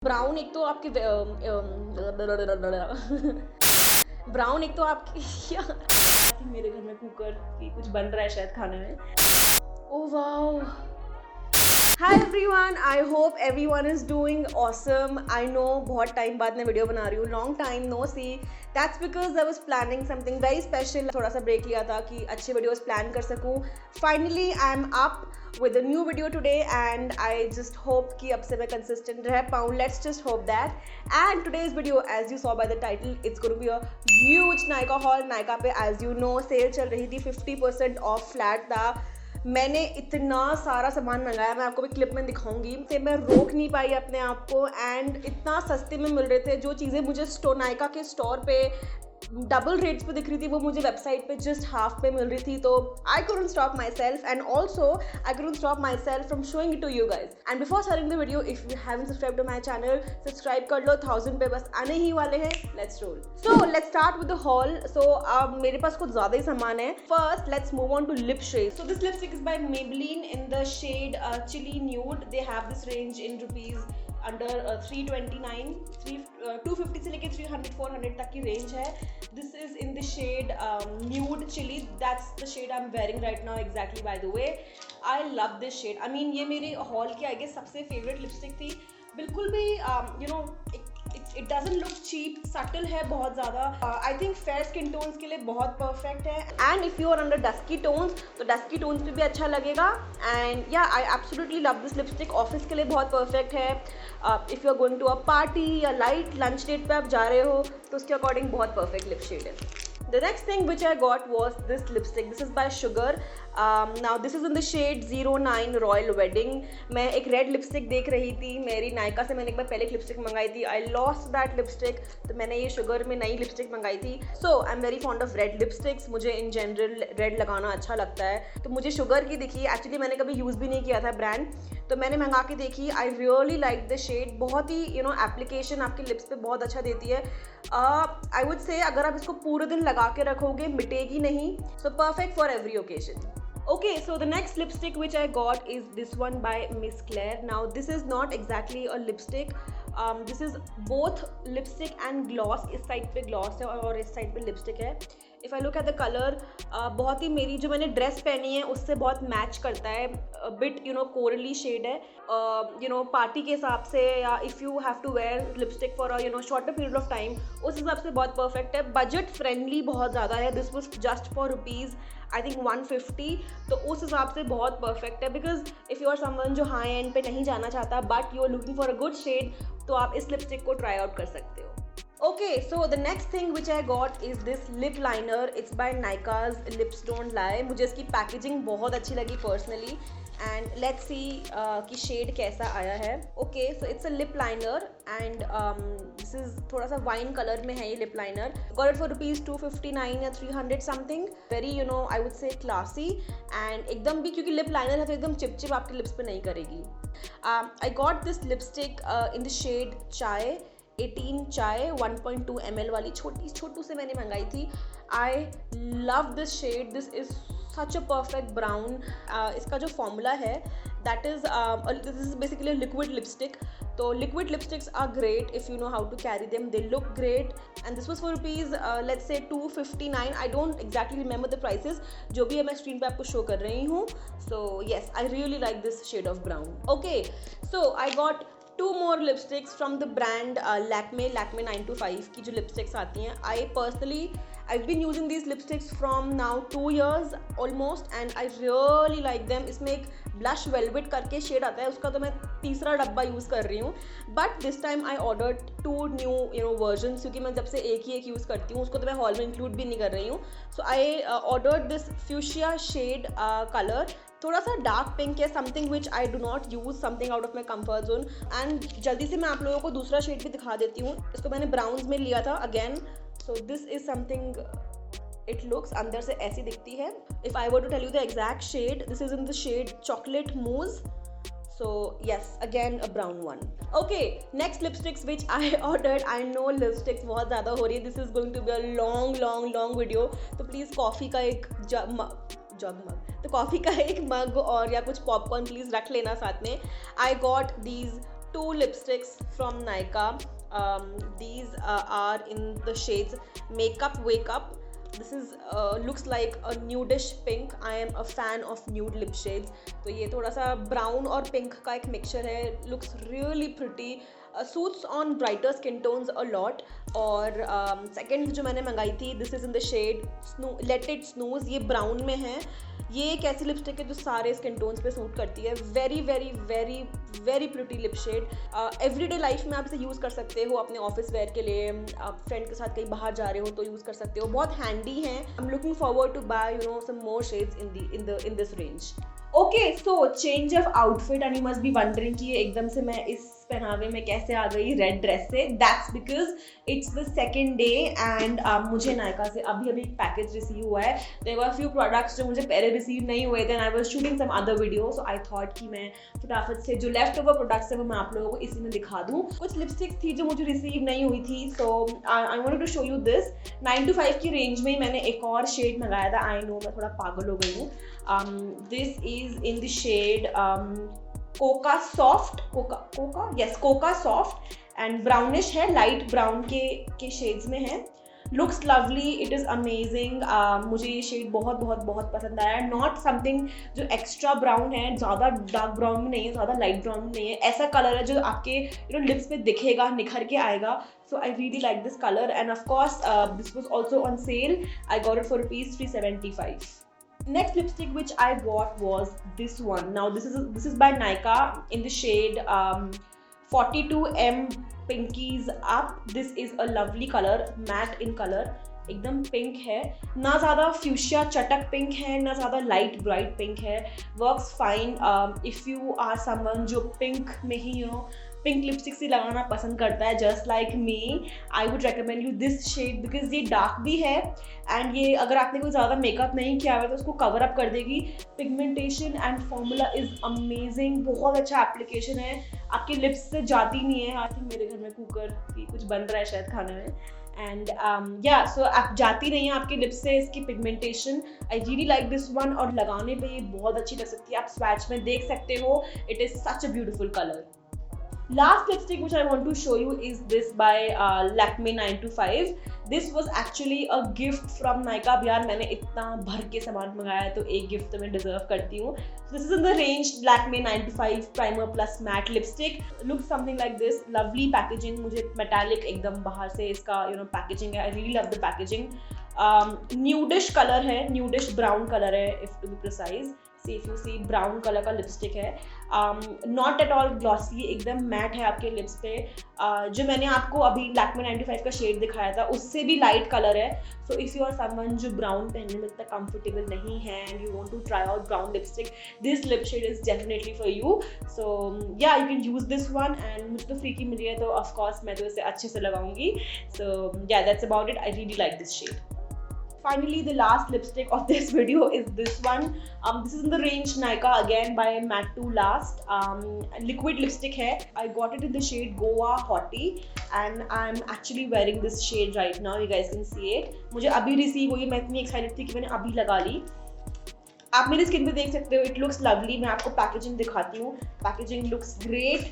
Brown एक तो आपके ब्राउन एक तो आपकी मेरे घर में कुकर की कुछ बन रहा है शायद खाने में। Oh wow. Hi everyone, I hope everyone is doing awesome. I know बहुत टाइम बाद मैं वीडियो बना रही हूँ, long time no see. That's because I was planning something very special. थोड़ा सा ब्रेक लिया था कि अच्छे वीडियोस प्लान कर सकूँ. Finally, I'm up with a new video today and I just hope कि अब से मैं consistent रह पाऊँ. Let's just hope that. And today's video, as you saw by the title, it's going to be a huge Nykaa haul. Nykaa पे as you know sale चल रही थी, 50% off flat था. मैंने इतना सारा सामान मंगाया, मैं आपको भी क्लिप में दिखाऊंगी, तो मैं रोक नहीं पाई अपने आप को. एंड इतना सस्ते में मिल रहे थे जो चीज़ें मुझे नायका के स्टोर पे डबल रेट्स पे दिख रही थी, वो मुझे वेबसाइट पे जस्ट हाफ पे मिल रही थी. तो I couldn't stop myself and also I couldn't stop myself from showing it to you guys. And before starting the video, if you haven't subscribe to my channel, subscribe कर लो. 1000 पे बस आने ही वाले हैं. Let's roll. So let's start with the haul. So अब मेरे पास कुछ ज़्यादा ही सामान है. First let's move on to lip shade. So this lipstick is by Maybelline in the shade Chili Nude. They have this range in rupees under 329, 250 से लेके 300-400 तक की रेंज है. This is in the shade Nude Chili. That's the shade I'm wearing right now exactly, by the way. I love this shade. I mean ये मेरे hall की I guess सबसे favourite lipstick थी. बिल्कुल भी you know it doesn't look cheap, subtle है बहुत ज़्यादा. I think fair skin tones के लिए बहुत perfect है. And if you are under dusky tones, तो dusky tones पे भी अच्छा लगेगा. And yeah, I absolutely love this lipstick. Office के लिए बहुत perfect है. If you are going to a party या light lunch date पे आप जा रहे हो तो उसके according बहुत perfect lip shade है. The next thing which I got was this lipstick. This is by Sugar. Now this is in the shade 09 Royal Wedding. मैं एक red lipstick देख रही थी. मेरी नायका से मैंने एक बार पहले एक lipstick मंगाई थी. I lost that lipstick. तो मैंने ये Sugar में नई lipstick मंगाई थी. So I'm very fond of red lipsticks. मुझे in general red लगाना अच्छा लगता है. तो मुझे Sugar की दिखी. Actually मैंने कभी use भी नहीं किया था brand. तो मैंने मंगा के देखी. I really like the shade. बहुत ही application आपके lips पे बहुत अच्छा देती है. I would say अगर आप इसको पूरे दिन लगा के रखोगे मिटेगी नहीं. So perfect for every occasion. Okay, so the next lipstick which I got is this one by Miss Claire. Now this is not exactly a lipstick. This is both lipstick and gloss. इस side पे gloss है और इस side पे lipstick है. If I look at the color, बहुत ही मेरी जो मैंने ड्रेस पहनी है उससे बहुत मैच करता है. बिट कोरली शेड है. पार्टी के हिसाब से या if you have to wear lipstick for shorter period of time, उस हिसाब से बहुत परफेक्ट है. बजट फ्रेंडली बहुत ज़्यादा है. This was just for rupees I think 150. तो उस हिसाब से बहुत परफेक्ट है. Because if you are someone जो हाई एंड पे नहीं जाना चाहता but you are looking for a good shade, तो आप इस लिपस्टिक को ट्राई आउट कर सकते हो. Okay, so the next thing which I got is this lip liner. It's by Nykaa's Lips Don't Lie. मुझे इसकी पैकेजिंग बहुत अच्छी लगी personally. And let's see कि शेड कैसा आया है. Okay, so it's a lip liner and this is थोड़ा सा वाइन कलर में है ये lip liner. Got it for rupees 259 या 300 something. Very I would say classy and एकदम भी क्योंकि lip liner है तो एकदम चिपचिप आपके लिप्स पे नहीं करेगी. I got this lipstick in the shade Chai. 18 चाय 1.2 ml वाली छोटू से मैंने मंगाई थी. I love this shade. This is such a perfect brown. इसका जो फॉर्मूला है that is this is basically liquid lipstick. तो liquid lipsticks are great if you know how to carry them. They look great and this was for rupees let's say 259. I don't exactly remember the prices. जो भी है मैं screen पे आपको show कर रही हूँ. So yes, I really like this shade of brown. Okay, so I got 2 more lipsticks from the brand Lakme 925 की जो lipsticks आती हैं. I've been using these lipsticks from now 2 years almost and I really like them. इसमें एक blush velvet करके shade आता है, उसका तो मैं तीसरा डब्बा यूज़ कर रही हूँ. But this time I ordered 2 new versions क्योंकि मैं जब से एक यूज़ करती हूँ, उसको तो मैं हॉल में इंक्लूड भी नहीं कर रही हूँ. So I ordered this fuchsia shade color. थोड़ा सा डार्क पिंक है, something which I do not use, something out of my comfort zone. And जल्दी से मैं आप लोगों को दूसरा शेड भी दिखा देती हूँ. इसको मैंने ब्राउन्स में लिया था again. So this is something, it looks अंदर से ऐसी दिखती है. If I were to tell you the exact shade, this is in the shade chocolate mousse. So yes, again a brown one. Okay, next lipsticks which I ordered. I know lipsticks बहुत ज़्यादा हो रही है. This is going to be a long video. तो please coffee का एक जग मग, तो coffee का एक मग और या कुछ पॉपकॉर्न प्लीज़ रख लेना साथ में. I got these two lipsticks from Nykaa. These are in the shades Makeup Wake Up. This is looks like a nudish pink. I am a fan of nude lip shades. तो ये थोड़ा सा brown और pink का एक mixture है. Looks really pretty. Suits on brighter skin tones a lot. और second जो मैंने मंगाई थी, this is in the shade Let It Snooze. ये brown में है. ये एक ऐसी लिपस्टिक है जो सारे स्किन टोन्स पे सूट करती है. Very very very very pretty lip shade. Everyday life में आप इसे यूज़ कर सकते हो अपने ऑफिस वेयर के लिए. आप फ्रेंड के साथ कहीं बाहर जा रहे हो तो यूज़ कर सकते हो. बहुत हैंडी है. I am looking forward to buy some more shades in this range. Okay, so change of outfit and you must be wondering कि एकदम से मैं इस पहनावे में कैसे आ गई रेड ड्रेस से. That's because it's the second day and मुझे नायका से अभी एक पैकेज रिसीव हुआ है. देयर वर फ्यू प्रोडक्ट्स जो मुझे पहले रिसीव नहीं हुए थे. I was shooting some other video, so I thought कि मैं फटाफट से जो लेफ्ट ओवर प्रोडक्ट्स है वो मैं आप लोगों को इसी में दिखा दूँ. कुछ लिपस्टिक्स थी जो मुझे रिसीव नहीं हुई थी, so I wanted to show you this. 9 to 5 की रेंज में मैंने एक और शेड मंगाया था. आई नो मैं थोड़ा पागल हो गई हूँ. This is in the shade coca soft. Coca soft and brownish है. लाइट ब्राउन के शेड्स में है. Looks lovely. It is amazing. मुझे ये शेड बहुत बहुत बहुत पसंद आया. नॉट समथिंग जो एक्स्ट्रा ब्राउन है, ज़्यादा डार्क ब्राउन में नहीं है, ज़्यादा लाइट ब्राउन में नहीं है. ऐसा कलर है जो आपके लिप्स पे दिखेगा, निखर के आएगा. So I really like this color, and of course this was also on sale. I got it for ₹375. Next lipstick which I bought was this one. Now this is by Nykaa in the shade 42M Pinkies Up. This is a lovely color, matte in color. एकदम pink है. ना ज़्यादा fuchsia चटक pink है, ना ज़्यादा light bright pink है. Works fine if you are someone जो पिंक में ही पिंक लिपस्टिक से लगाना पसंद करता है, just like me. I would recommend you this shade because ये डार्क भी है एंड ये अगर आपने कोई ज़्यादा मेकअप नहीं किया हुआ तो उसको कवर अप कर देगी. Pigmentation and formula is amazing. बहुत अच्छा एप्लीकेशन है. आपके लिप्स से जाती नहीं है. आई थिंक मेरे घर में कुकर की कुछ बन रहा है शायद खाने में. एंड सो आप जाती नहीं है आपके लिप्स से इसकी pigmentation. I really like this one. और लगाने पे ये बहुत अच्छी लग सकती है. आप स्वैच में देख सकते हो. It is such a beautiful colour. Last lipstick which I want to show you is this by Lakme 925. This was actually a gift from Nykaa. यार मैंने इतना भर के सामान मंगाया है तो एक गिफ्ट तो मैं डिजर्व करती हूँ. So this is in the range Lakme 925 Primer Plus Matte Lipstick. Looks something like this. Lovely packaging. मुझे metallic एकदम बाहर से इसका packaging है. I really love the packaging. Nudish color है. Nudish brown color है if to be precise. See if you see brown color का lipstick है. Not at all glossy. एकदम मैट है आपके लिप्स पे. जो मैंने आपको अभी Lakme 95 का शेड दिखाया था उससे भी लाइट कलर है. So if you are someone जो ब्राउन पहनने में इतना कंफर्टेबल नहीं है and you want to try out brown lipstick, this lip shade is definitely for you. So या you can use this one. And मुझे तो फ्री की मिली है तो ऑफकोर्स मैं तो इसे अच्छे से लगाऊंगी. So yeah that's about it. I really like this shade. Finally, the last lipstick of this video is this one. This is in the range Nykaa again by Matte to Last. Liquid lipstick है. I got it in the shade Goa Hottie and I'm actually wearing this shade right now. You guys can see it. मुझे अभी receive हुई. मैं इतनी excited थी कि मैंने अभी लगा ली. आप मेरी स्किन पे देख सकते हो. It looks lovely. मैं आपको पैकेजिंग दिखाती हूँ. Packaging looks great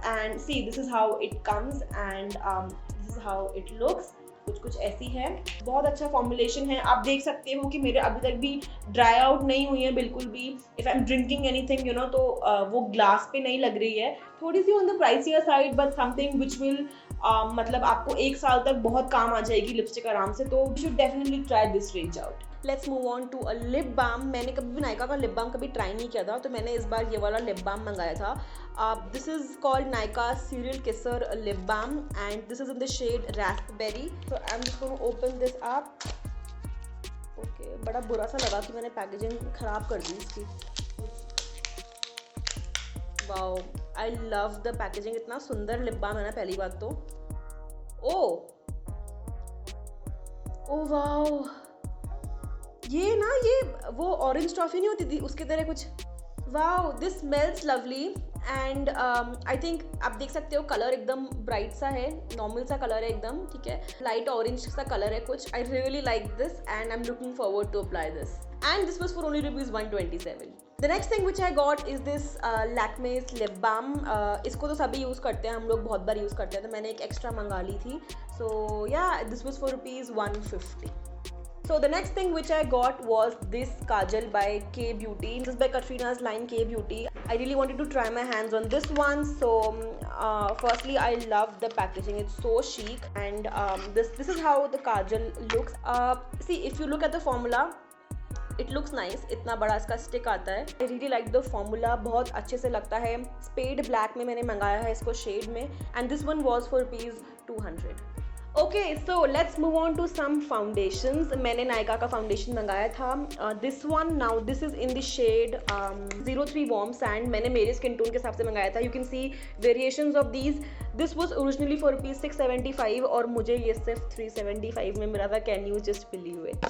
and see this is how it comes and this is how it looks. कुछ ऐसी है. बहुत अच्छा फॉर्मुलेशन है. आप देख सकते हो कि मेरे अभी तक भी ड्राई आउट नहीं हुई है बिल्कुल भी. If I am drinking anything तो वो ग्लास पे नहीं लग रही है. थोड़ी सी on the pricier side but something which will मतलब आपको 1 साल तक बहुत काम आ जाएगी लिपस्टिक आराम से. तो you should definitely try this range out. Let's move on to a lip balm. मैंने कभी भी नायका का लिप बाम कभी ट्राई नहीं किया था तो मैंने इस बार ये वाला लिप बाम मंगाया था. This is called Nykaa serial kisser lip balm and this is in the shade raspberry. So I am just going to open this up. Okay, बड़ा बुरा सा लगा कि मैंने पैकेजिंग खराब कर दी इसकी. Wow, I love the packaging. इतना सुंदर लिप बाम है ना पहली बात तो. ओ वाओ, ये ना ये वो ऑरेंज टॉफी नहीं होती थी उसके तरह कुछ. Wow, this smells lovely and I think आप देख सकते हो कलर एकदम ब्राइट सा है. नॉर्मल सा कलर है एकदम. ठीक है, लाइट ऑरेंज सा कलर है कुछ. I really like this and I am looking forward to apply this. And this was for only ₹127. The next thing which I got is this Lakme's lip balm. इसको तो सभी use करते हैं, हम लोग बहुत बार यूज़ करते हैं, तो मैंने एक एक्स्ट्रा मंगा ली थी. So yeah, this was for ₹150. So the next thing which I got was this kajal by K Beauty. This is by Katrina's line K Beauty. I really wanted to try my hands on this one. So firstly, I love the packaging. It's so chic, and this is how the kajal looks. See, if you look at the formula, it looks nice. इतना बड़ा इसका stick आता है. आई really like the formula, बहुत अच्छे से लगता है. स्पेड ब्लैक में मैंने मंगाया है इसको शेड में, and this one was for ₹200. Okay, so let's move on to some foundations. मैंने नायका का फाउंडेशन मंगाया था. This one, now this is in the shade 03 warm sand. मैंने मेरे स्किन टोन के हिसाब से मंगाया था. You can see variations of these. This was originally for ₹675 और मुझे ये सिर्फ ₹375 में मिला था. Can you just believe it?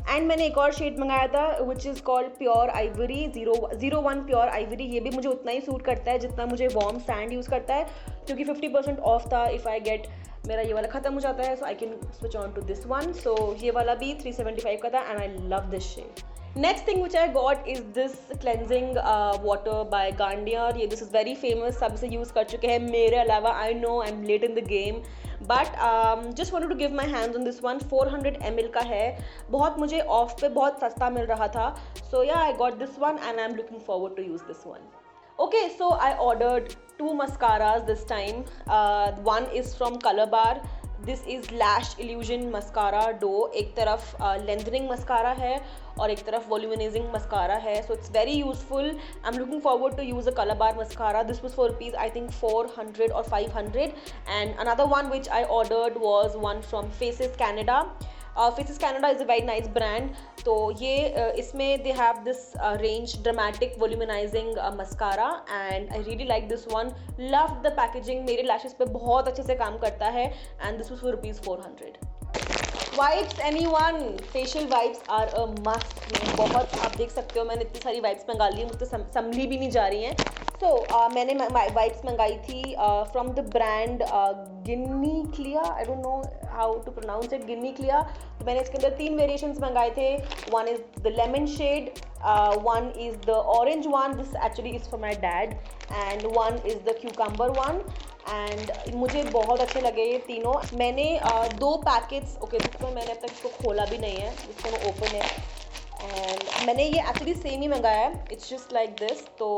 And मैंने एक और शेड मंगाया था which is called pure Ivory 01 pure Ivory. ये भी मुझे उतना ही सूट करता है जितना मुझे वार्म सैंड यूज़ करता है, क्योंकि 50% ऑफ था. इफ़ आई गेट, मेरा ये वाला ख़त्म हो जाता है, so I can switch on to this one. So ये वाला भी ₹375 का था, and I love this shade. Next thing which I got is this cleansing water by Garnier. ये this is very famous, सब से यूज़ कर चुके हैं मेरे अलावा. I know I'm late in the game, but just wanted to give my hands on this one. 400 ml का है. बहुत मुझे ऑफ पे बहुत सस्ता मिल रहा था. So yeah, I got this one and I'm looking forward to use this one. Okay, so I ordered 2 mascaras this time. One is from Color Bar. This is lash illusion mascara do. एक तरफ lengthening mascara है और एक तरफ voluminizing mascara है. So it's very useful. I am looking forward to use a colour bar mascara. This was for rupees I think 400 or 500. And another one which I ordered was one from Faces Canada. Faces Canada is a very nice brand. तो ये इसमें they have this range dramatic volumizing mascara and I really like this one. Loved the packaging. मेरे lashes पे बहुत अच्छे से काम करता है, and this was for ₹400. Wipes, anyone? Facial wipes are a must. बहुत, आप देख सकते हो मैंने इतनी सारी wipes मंगा ली है, मुझसे संभली भी नहीं जा रही हैं. So मैंने wipes मंगाई थी from the brand Ginni क्लिया. I don't know how to pronounce it. गिन्नी क्लिया. तो मैंने इसके अंदर 3 variations मंगाए थे. One is the lemon shade, one is the orange one. This actually is for my dad, and one is the cucumber one. And मुझे बहुत अच्छे लगे ये तीनों. मैंने 2 पैकेट्स, ओके, जिसमें मैंने अब तक इसको खोला भी नहीं है, जिसको मैं ओपन है, एंड मैंने ये एक्चुअली सेम ही मंगाया है. It's just like this. तो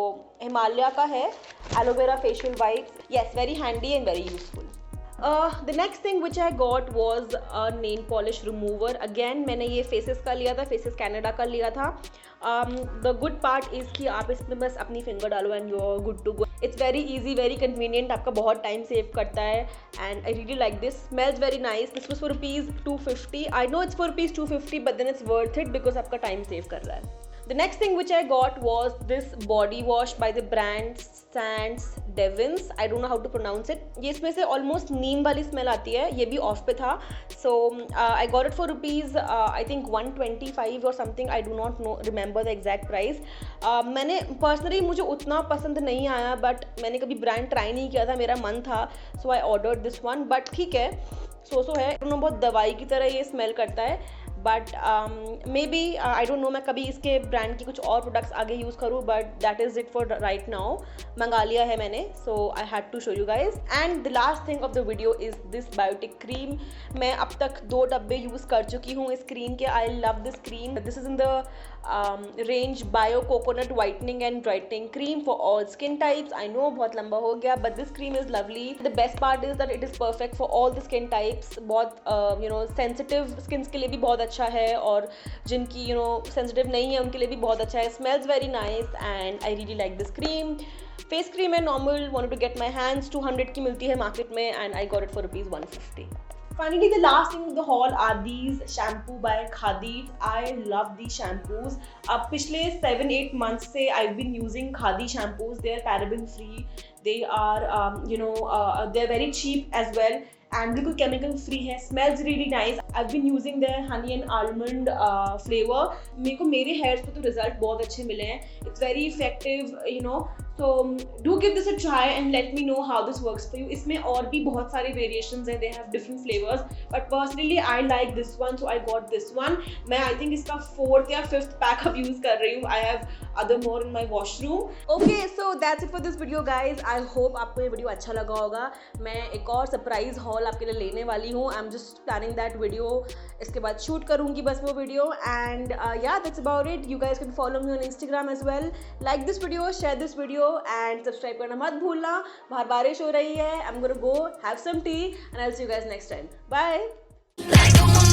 हिमालय का है aloe vera facial wipes. Yes, very handy and very useful. The next thing which I got was a nail polish remover. Again मैंने ये Faces का लिया था, Faces Canada का लिया था. The good part is कि आप इसमें बस अपनी finger डालो and you're good to go. It's very easy, very convenient. आपका बहुत time save करता है, and I really like this. Smells very nice. This was for ₹250. I know it's for ₹250, but then it's worth it because आपका time save कर रहा है. The next thing which I got was this body wash by the brand Sands Devins. I don't know how to pronounce it. ये इसमें से almost नीम वाली smell आती है. ये भी ऑफ पे था. So I got it for rupees I think 125 or something. I do not remember the exact price. मैंने personally, मुझे उतना पसंद नहीं आया, but मैंने कभी ब्रांड ट्राई नहीं किया था, मेरा मन था, so I ordered this one. But ठीक है, सो है. बहुत दवाई की तरह ये स्मेल करता है, but maybe I don't know, मैं कभी इसके ब्रांड की कुछ और प्रोडक्ट्स आगे यूज़ करूँ, but that is it for right now. मंगा लिया है मैंने, so I had to show you guys. And the last thing of the video is this Biotique cream. मैं अब तक 2 डब्बे यूज़ कर चुकी हूँ इस क्रीम के. आई love this cream. This is in the range bio coconut whitening and brightening cream for all skin types. I know बहुत लंबा हो गया, but this cream is lovely. The best part is that it is perfect for all the skin types. बहुत sensitive skin के लिए भी बहुत अच्छा है, और जिनकी सेंसिटिव नहीं है उनके लिए भी बहुत अच्छा है. Smells very nice and I really like this cream. Face cream है normal, wanted to get my hands. 200 की मिलती है मार्केट में, and I got it for ₹150. Finally, the last thing in the haul are these shampoo by Khadi. I love these shampoos. अब पिछले 7-8 months से I've been using Khadi shampoos. They are paraben free. they are they're very cheap as well, and बिल्कुल chemical free है, smells really nice. I've been using their honey and almond flavor. मेरे को मेरे hairs पे तो result बहुत अच्छे मिले हैं. It's very effective, so do give this a try and let me know how this works for you. इसमें और भी बहुत सारे variations हैं, they have different flavors, but personally I like this one, so I got this one. मैं I think इसका 4th या 5th pack अब use कर रही हूँ. I have other more in my washroom. Okay, so that's it for this video guys. I hope आपको ये video अच्छा लगा होगा. मैं एक और सरप्राइज हॉल आपके लिए लेने वाली हूँ. I'm just planning that video. इसके बाद शूट करूँगी बस वो video. And yeah, that's about it. You guys can follow me on Instagram as well. Like this video, share this video, and subscribe करना मत भूलना. बाहर बारिश हो रही है. I'm gonna go have some tea and I'll see you guys next time. Bye.